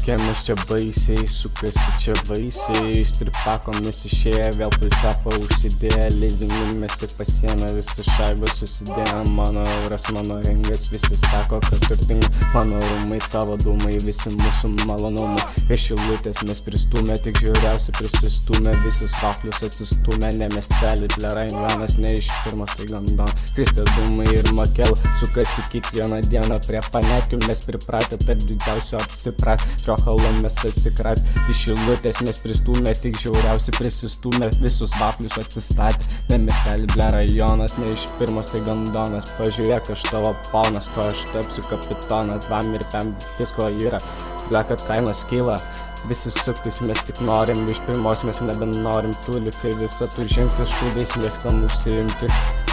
Kokie mes čia baisiai, sukasi čia vaisiai, stripakomis išėję, vėl pultepą užsidėję, leidinį mes tik pasiėmę, visą šaibą susidėję, mano euras, mano ringas, visi sako, kad turtingi, mano rūmai, tavo dūmai, visi mūsų malonumai, iš šilutės mes pristumę, tik žiauriausi prisistumę, visus vaflius atsistumę, ne miestelį, Rajonas, ne iš pirmos tai gandon, Kristės dūmai ir makel, sukasi kiekvieną dieną prie panekių, mes pripratę tarp didžiausio apsiprat, triohalom mes atsikrat, iš šilutės mes pristumę, tik žiauriausi prisistumę, visus vaflius atsistatė, ne miestelį, Rajonas, ne iš pirmos tai gandonas, pažiūrėk aš tavo paunas, to aš tapsiu kapitonas, vam ir pem visko yra, kad kainos kyla. Visi suktis mes tik norim, iš pirmos mes nebenorim, tu likai visą tu žengti šūdais, mėgstam užsiimti.